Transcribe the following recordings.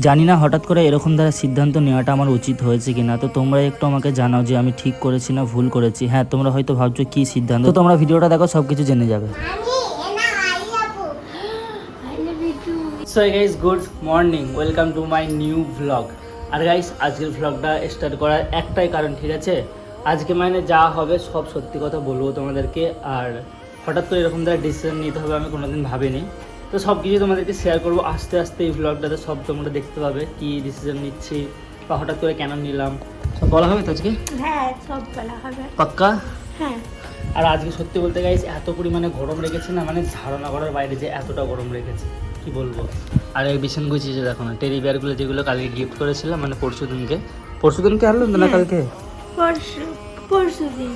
জানি না হঠাৎ করে এরকম দ্বারা সিদ্ধান্ত নেওয়াটা আমার উচিত হয়েছে কিনা। তো তোমরা একটু আমাকে জানাও যে আমি ঠিক করেছি না ভুল করেছি। হ্যাঁ, তোমরা হয়তো ভাবছো কি সিদ্ধান্ত, তো তোমরা ভিডিওটা দেখো, সব কিছু জেনে যাবে। So guys, good morning, welcome to my new vlog. আর গাইস, আজকের ভ্লগটা স্টার্ট করার একটাই কারণ, ঠিক আছে, আজকে মানে যা হবে সব সত্যি কথা বলবো তোমাদেরকে। আর হঠাৎ করে এরকম দ্বারা ডিসিশন নিতে হবে আমি কোনোদিন ভাবিনি। তো সব কিছু তোমাদেরকে শেয়ার করবো আস্তে আস্তে। এই ভ্লগটাতে সব তোমরা দেখতে পাবে কি ডিসিশন নিচ্ছি বা হঠাৎ করে কেন নিলাম, সব বলা হবে তো আজকে। হ্যাঁ, সব বলা হবে পাক্কা। হ্যাঁ। আর আজকে সত্যি বলতে গাইস এত পরিমাণে গরম রেখেছে না, মানে ধারণা করার বাইরে যে এতটা গরম রেখেছে কি বলবো। আর এই বিছান গুছিয়েছে দেখো না, টেডি বিয়ারগুলো যেগুলো কালকে গিফট করেছিলাম, মানে পরশুদিনকে আনলো না কালকে, পরশুদিন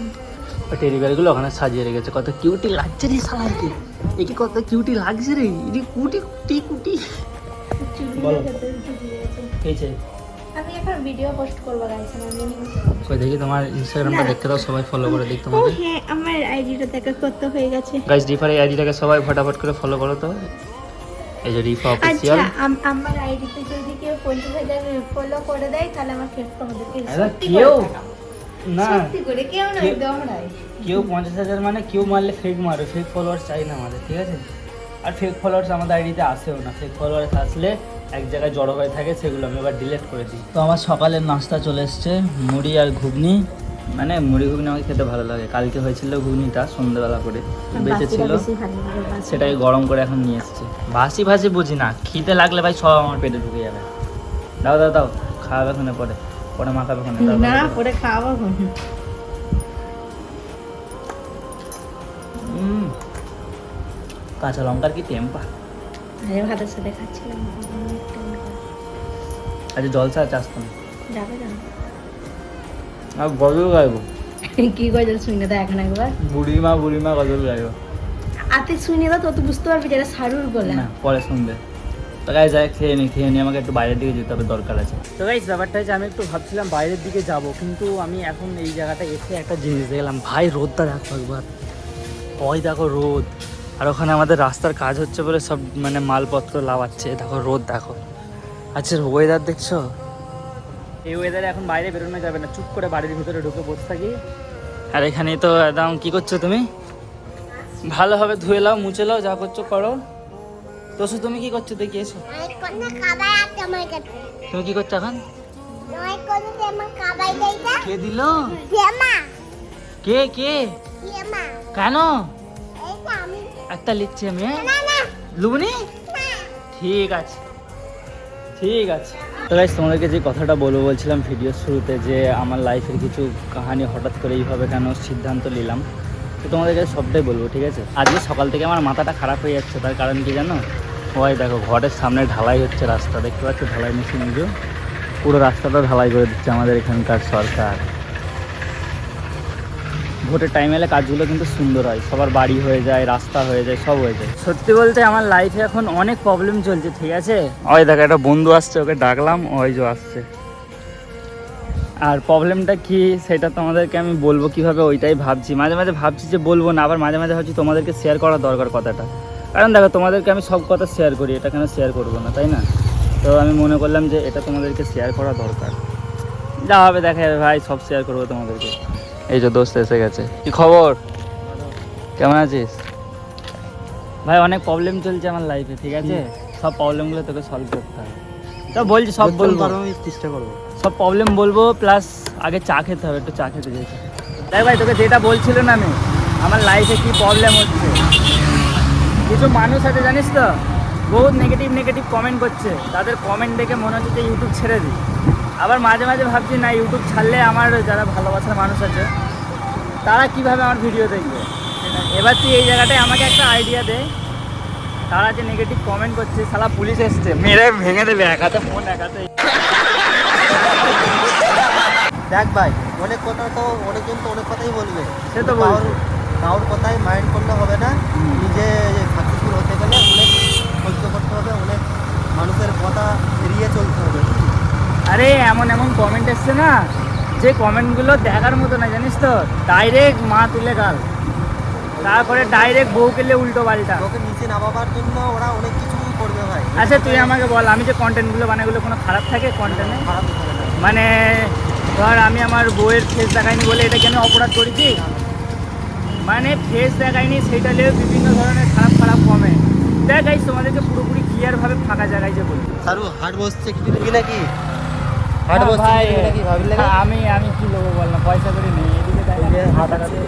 টেডি বিয়ারগুলো ওখানে সাজিয়ে রেখেছে। কত কিউটি লাগছে রে সালারকে, একে কত কিউটি লাগছে রে, এটি কুটি কুটি কুটি। বলো হয়েছে। আমি এখন ভিডিও পোস্ট করব গাইস। কই দেখি তোমার ইনস্টাগ্রামটা দেখতে দাও, সবাই ফলো করে দেখতে ও তোমাকে। হ্যাঁ, আমার আইডিটা দেখা কত হয়ে গেছে গাইস, রিফার এই আইডিটাকে সবাই ফটাফট করে ফলো করো তো। এই যে রিফা আচ্ছা, অফিশিয়াল। আমার আইডিতে যদি কেউ 50,000 ফলো করে দেয় তাহলে আমার ফেস তোমাদেরকে কেউ না, সত্যি করে কেউ না, তোমরাই। কেউ 50,000 মানে কেউ মারলে ফেক মারো, ফেক ফলোয়ার্স চাই না আমাদের, ঠিক আছে। আর ফেক ফলোয়ার্স আমাদের আইডিতে আসেও না। ফেক ফলোয়ার্স আসলে এক জায়গায় জড়ো হয়ে থাকে, সেগুলো আমি এবার ডিলিট করে দিই। তো আমার সকালের নাস্তা চলে এসছে, মুড়ি আর ঘুগনি। মানে মুড়ি ঘুগনি আমাকে খেতে ভালো লাগে। কালকে হয়েছিল ঘুগনিটা সন্ধ্যেবেলা করে বেঁচেছিল, সেটাই গরম করে এখন নিয়ে এসছে। বাসি ভাসি বুঝি না, খিদে লাগলে ভাই সব আমার পেটে ঢুকে যাবে। দাও দাও দাও, খাওয়াবে ওখানে, পরে পরে মাখাবে ওখানে। না, পরে খাওয়াবো। কাঁচা লঙ্কার কি টেম্পা। আরে ভাতের সাথে খাচ্ছিলাম। আচ্ছা, জলসা আছে, আসতাম যাবে না? আর গজল গাইবো। কি গজল শুনে দাও এখন একবার। বুড়িমা গজল গাইবো। আতে শুনে দাও তো বুঝতে পারবি যেটা সারুর গলা। না, পরে শুনবে। তো গাইস, যাই খেয়ে নি, আমাকে একটু বাইরের দিকে যেতে হবে, দরকার আছে। তো গাইস, ব্যাপারটা হচ্ছে আমি একটু ভাবছিলাম বাইরের দিকে যাব, কিন্তু আমি এখন এই জায়গাটা এসে একটা জিনিস দেখলাম ভাই, রোদটা দেখো একবার, ওই দেখো রোদ। আর ওখানে আমাদের রাস্তার কাজ হচ্ছে বলে সব মানে মালপত্র লাগাচ্ছে, দেখো রোদ দেখো। আচ্ছা, ওয়েদার দেখছো, এই ওয়েদারে এখন বাইরে বেরোনো যাবে না, চুপ করে বাড়ির ভিতরে ঢুকে বসে থাকি। আর এখানেই তো একদম, কি করছো তুমি? ভালোভাবে ধুয়ে নাও, মুছে নাও, যা করছো করো। তো তুমি কি করছো দেখি, এসো। তুমি কি করছো এখন? কে দিল? কে কে কেন? একটা লিখছি আমি, লুবনি। ঠিক আছে ঠিক আছে। তো গাইস, তোমাদেরকে যে কথাটা বলছিলাম ভিডিওর শুরুতে, যে আমার লাইফের কিছু কাহিনী হঠাৎ করে এইভাবে কেন সিদ্ধান্ত নিলাম, তো তোমাদেরকে সবটাই বলবো, ঠিক আছে। আজকে সকাল থেকে আমার মাথাটা খারাপ হয়ে যাচ্ছে, তার কারণ কি জানো? ওই দেখো, ঘরের সামনে ঢালাই হচ্ছে, রাস্তা দেখতে পাচ্ছ, ঢালাই মেশিন, এই যে পুরো রাস্তাটা ঢালাই করে দিচ্ছে আমাদের এখানকার সরকার। ভোটের টাইম এলে কাজগুলো কিন্তু সুন্দর হয়, সবার বাড়ি হয়ে যায়, রাস্তা হয়ে যায়, সব হয়ে যায়। সত্যি বলতে আমার লাইফে এখন অনেক প্রবলেম চলছে, ঠিক আছে। ওই দেখো, একটা বন্ধু আসছে, ওকে ডাকলাম, ওই যে আসছে। আর প্রবলেমটা কি সেটা তোমাদেরকে আমি বলবো কিভাবে, ওইটাই ভাবছি। মাঝে মাঝে ভাবছি যে বলবো না, আবার মাঝে মাঝে ভাবছি তোমাদেরকে শেয়ার করা দরকার কথাটা। কারণ দেখো, তোমাদেরকে আমি সব কথা শেয়ার করি, এটা কেন শেয়ার করবো না, তাই না? তো আমি মনে করলাম যে এটা তোমাদেরকে শেয়ার করা দরকার। যা হবে দেখা যাবে ভাই, সব শেয়ার করবো তোমাদেরকে। এই যে দোস্ত এসে গেছে, কি খবর, কেমন আছিস? ভাই, অনেক প্রবলেম চলছে আমার লাইফে, ঠিক আছে। সব প্রবলেমগুলো তোকে সলভ করতে হবে। তো বলছি সব বলবো, চেষ্টা করবো, সব প্রবলেম বলবো। প্লাস আগে চা খেতে হবে, একটু চা খেতে চাইছি। তাই ভাই, তোকে যেটা বলছিল না আমি, আমার লাইফে কি প্রবলেম হচ্ছে। কিছু মানুষ আছে জানিস তো, বহুত নেগেটিভ কমেন্ট করছে। তাদের কমেন্ট দেখে মনে হচ্ছে যে ইউটিউব ছেড়ে দিই। আবার মাঝে মাঝে ভাবছি না, ইউটিউব ছাড়লে আমার যারা ভালোবাসার মানুষ আছে তারা কিভাবে আমার ভিডিও দেখবে। এবার তুই এই জায়গাটায় আমাকে একটা আইডিয়া দে। তারা যে নেগেটিভ কমেন্ট করছে, শালা পুলিশ এসছে, মেরে ভেঙে দেবে একাতে ফোন, একাতে। দেখ ভাই, অনেক কথা তো অনেকজন তো অনেক কথাই বলবে, সে তো কারোর কথাই মাইন্ড করলে হবে না। নিজে সাকসেসফুল হতে গেলে অনেক সহ্য করতে হবে, অনেক মানুষের কথা এড়িয়ে চলতে হবে। আরে এমন কমেন্ট এসছে না, যে কমেন্টগুলো দেখার মতো না, জানিস তো। ডাইরেক্ট মা তুলে গাল, তারপরে ডাইরেক্ট বউ কেলে উল্টো পাল্টা। ওকে নিচে নামাবার জন্য ওরা অনেক কিছু করবে ভাই। আচ্ছা তুই আমাকে বল, আমি যে কন্টেন্টগুলো বানাই এগুলো কোনো খারাপ থাকে কন্টেন্টে? খারাপ হবে না। মানে ধর আমি আমার বউয়ের ফেস দেখাইনি বলে এটাকে আমি অপরাধ করেছি? মানে ফেস দেখাইনি সেইটা নিয়েও বিভিন্ন ধরনের খারাপ খারাপ কমে। দেখ গাইস, তোমাদেরকে পুরোপুরি ক্লিয়ারভাবে ফাঁকা জায়গায় যে বলি। সারু হাট বসছে কিছু দিবি নাকি? হাট বসছে ভাই, কিছু দিবি নাকি ভাবিলে? আমি কি লোবো বল না, পয়সা করে নেই এদিকে তাই এই যে হাট হাট আছে।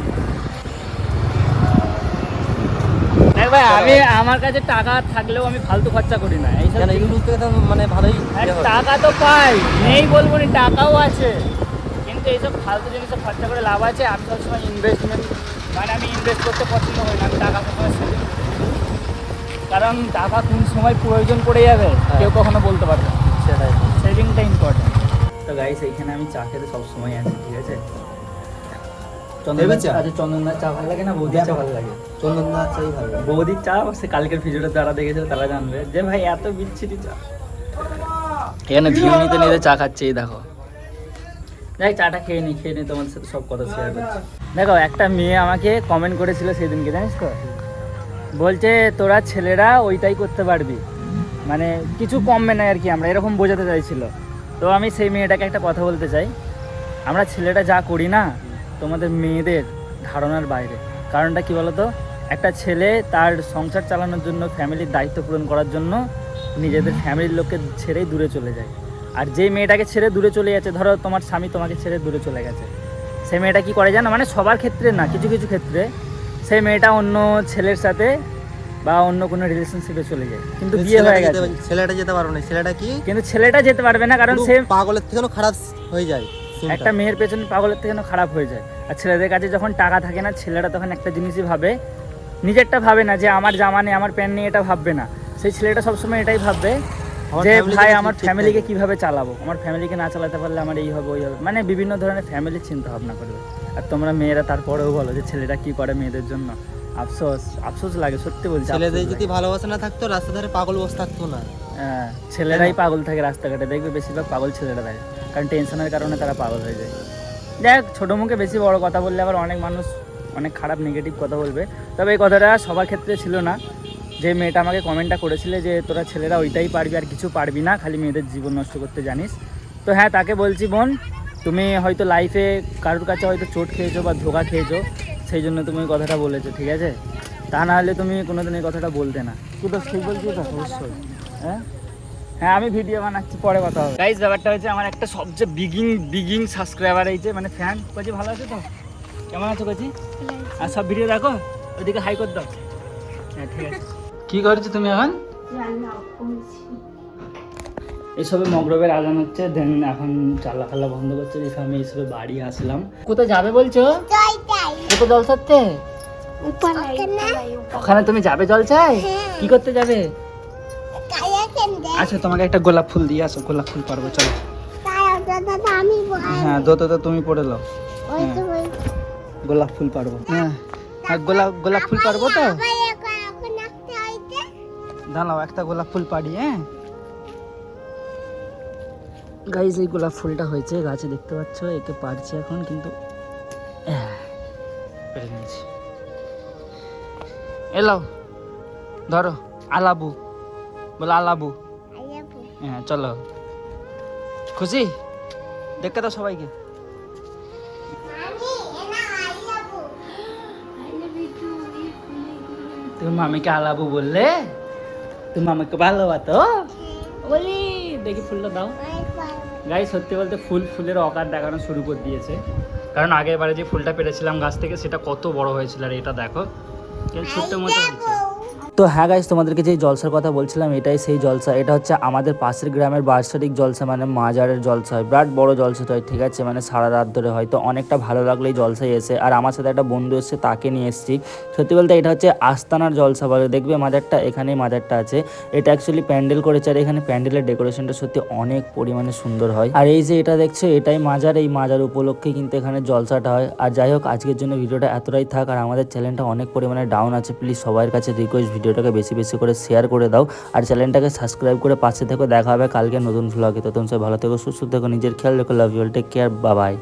দেখ ভাই, আমি আমার কাছে টাকা থাকলেও আমি ফালতু খরচা করি না এইসব কেন ইউটিউব থেকে তো মানে ভালোই আর ইয়ে হয়। টাকা তো পাই, নেই বলবো না, টাকাও আছে, কিন্তু এইসব ফালতু জিনিসে খরচা করে লাভ আছে? আমি সবসময় ইনভেস্টমেন্ট, মানে আমি ইনভেস্ট করতে পছন্দ করি না, আমি টাকা সবসময় সেভিং করি। কারণ টাকা কোন সময় প্রয়োজন পড়ে যাবে কেউ কখনো বলতে পারবে না, সেটাই। সেভিংটা ইম্পর্টেন্ট। তো গাইস, এইখানে আমি চা খেতে সবসময় আছি, ঠিক আছে? দেবে চা? আচ্ছা, চন্দনদার চা ভালো লাগে না বৌদির চা ভালো লাগে? চন্দন চাই ভালো লাগে। বৌদির চা সে কালকের ভিডিওটা যারা দেখেছিল তারা জানবে যে ভাই এত বিচ্ছিরি চা। এখানে ভিউ নিতে নিতে চা খাচ্ছে, এই দেখো। দেখ চাটা খেয়ে নি তোমার সাথে সব কথা শেয়ার করছি। দেখো, একটা মেয়ে আমাকে কমেন্ট করেছিল সেদিনকে, জানিস তো? বলছে তোরা ছেলেরা ওইটাই করতে পারবি, মানে কিছু কমবে না আর কি, আমরা এরকম বোঝাতে চাইছিল। তো আমি সেই মেয়েটাকে একটা কথা বলতে চাই, আমরা ছেলেরা যা করি না তোমাদের মেয়েদের ধারণার বাইরে। কারণটা কি বলতো, একটা ছেলে তার সংসার চালানোর জন্য, ফ্যামিলির দায়িত্ব পূরণ করার জন্য নিজেদের ফ্যামিলির লোককে ছেড়েই দূরে চলে যায়। আর যেই মেয়েটাকে ছেড়ে দূরে চলে যাচ্ছে, ধরো তোমার স্বামী তোমাকে ছেড়ে দূরে চলে গেছে, সেই মেয়েটা কি করে জানো? মানে সবার ক্ষেত্রে না, কিছু কিছু ক্ষেত্রে সেই মেয়েটা অন্য ছেলের সাথে বা অন্য কোনো রিলেশনশিপে চলে যায়, কিন্তু বিয়ে হয়ে গেছে। ছেলেটা যেতে পারবে না, ছেলেটা কি কিন্তু ছেলেটা যেতে পারবে না, কারণ সে পাগলের থেকে খারাপ হয়ে যায়। একটা মেয়ের পেছনে পাগলের থেকে খারাপ হয়ে যায়। আর ছেলেদের কাছে যখন টাকা থাকে না, ছেলেরা তখন একটা জিনিসই ভাবে, নিজেরটা ভাবে না যে আমার জামা নেই, আমার প্যান্ট নেই, এটা ভাববে না। সেই ছেলেটা সবসময় এটাই ভাববে যে ভাই আমার ফ্যামিলিকে কিভাবে চালাবো, আমার ফ্যামিলিকে না চালাতে পারলে আমার এই হবে ওই হবে, মানে বিভিন্ন ধরনের ফ্যামিলির চিন্তা ভাবনা করবে। আর তোমরা মেয়েরা তারপরেও বলো যে ছেলেটা কি করে মেয়েদের জন্য। আফসোস লাগে, সত্যি বলছি। ছেলেদের যদি ভালোবাসা না থাকতো রাস্তা ধারে পাগল বসে থাকতো না। হ্যাঁ, ছেলেরাই পাগল থাকে রাস্তাঘাটে, দেখবে বেশিরভাগ পাগল ছেলেরা থাকে, কারণ টেনশনের কারণে তারা পাগল হয়ে যায়। দেখ, ছোটো মুখে বেশি বড় কথা বললে আবার অনেক মানুষ অনেক খারাপ নেগেটিভ কথা বলবে। তবে এই কথাটা সবার ক্ষেত্রে ছিল না। যে মেয়েটা আমাকে কমেন্টটা করেছিলে যে তোরা ছেলেরা ওইটাই পারবি আর কিছু পারবি না, খালি মেয়েদের জীবন নষ্ট করতে জানিস, তো হ্যাঁ, তাকে বলছি বোন, তুমি হয়তো লাইফে কারোর কাছে হয়তো চোট খেয়েছো বা ধোকা খেয়েছো, সেই জন্য তুমি ওই কথাটা বলেছো, ঠিক আছে? তা না হলে তুমি কোনোদিন এই কথাটা বলতে না। তুই তো ঠিক বলছিস তো? অবশ্যই। হ্যাঁ, আমি ভিডিও বানাচ্ছি, পরে কথা হবে। গাইস, ব্যাপারটা হচ্ছে আমার একটা সবচেয়ে বিগিং সাবস্ক্রাইবার হয়েছে, মানে ফ্যান। কচি ভালো আছে তো? কেমন আছো কচি? আর সব ভিডিও দেখো, ওইদিকে হাই করে দাও। হ্যাঁ, ঠিক আছে। কি করছো তুমি এখন? এইসবে মগরবের আজান হচ্ছে, দেন এখন চালা খালা বন্ধ করছে, আমি এইসবে বাড়ি আসলাম। কোথায় যাবে বলছো? কোথায় জল ছাড়তে? ওখানে তুমি যাবে জল চাই? কি করতে যাবে? আচ্ছা, তোমাকে একটা গোলাপ ফুল দিয়ে আসো, গোলাপ ফুল পারবো, চলো। হ্যাঁ, তো তুমি পড়ে দাও। গোলাপ ফুল পারবো। হ্যাঁ, গোলাপ ফুল পারবো তো? দাঁড়াও, একটা গোলাপ ফুল পারি। হ্যাঁ গাইজ, এই গোলাপ ফুলটা হয়েছে গাছে, দেখতে পাচ্ছ, একে পারছি এখন, কিন্তু পেরে নিয়েছি। এলাও, ধরো, আলাবু বলো, আলাবু। হ্যাঁ, চলো। খুশি? দেখে দাও সবাইকে। তুমি মামিকে আলাবু বললে? তুমি মামিকে ভালোবাসো বলি? দেখি ফুলটা দাও। গাই, সত্যি বলতে ফুলের অকার দেখানো শুরু করে দিয়েছে, কারণ আগের বারে যে ফুলটা পেরেছিলাম গাছ থেকে সেটা কত বড় হয়েছিল, আর এটা দেখো ছোট্ট মতো হয়েছে। তো হ্যাঁ গাইস, তোমাদেরকে যে জলসার কথা বলছিলাম এটাই সেই জলসা। এটা হচ্ছে আমাদের পাশের গ্রামের বার্ষিক জলসা, মানে মাজারের জলসা হয়, বিরাট বড় জলসা হয়, ঠিক আছে? মানে সারা রাত ধরে হয়। তো অনেকটা ভালো লাগলো এই জলসায় এসে, আর আমার সাথে একটা বন্ধু এসছে, তাকে নিয়ে এসেছি। সত্যি বলতে এটা হচ্ছে আস্তানার জলসা বলে, দেখবে মাজারটা, এখানেই মাজারটা আছে। এটা অ্যাকচুয়ালি প্যান্ডেল করেছে, আর এখানে প্যান্ডেলের ডেকোরেশনটা সত্যি অনেক পরিমাণে সুন্দর হয়। আর এই যে এটা দেখছো, এটাই মাজার, এই মাজার উপলক্ষে কিন্তু এখানে জলসাটা হয়। আর যাই হোক, আজকের জন্য ভিডিওটা এতটাই থাক। আর আমাদের চ্যানেলটা অনেক পরিমাণে ডাউন আছে, প্লিজ সবার কাছে রিকোয়েস্ট, ভিডিওটাকে বেশি বেশি করে শেয়ার করে দাও, আর চ্যানেলটাকে সাবস্ক্রাইব করে পাশে থেকো। দেখা হবে কালকে নতুন ভ্লগে। তখন সবাই ভালো থেকো, সুস্থ থেকো, নিজের খেয়াল রেখো। Love you all, take care, bye by.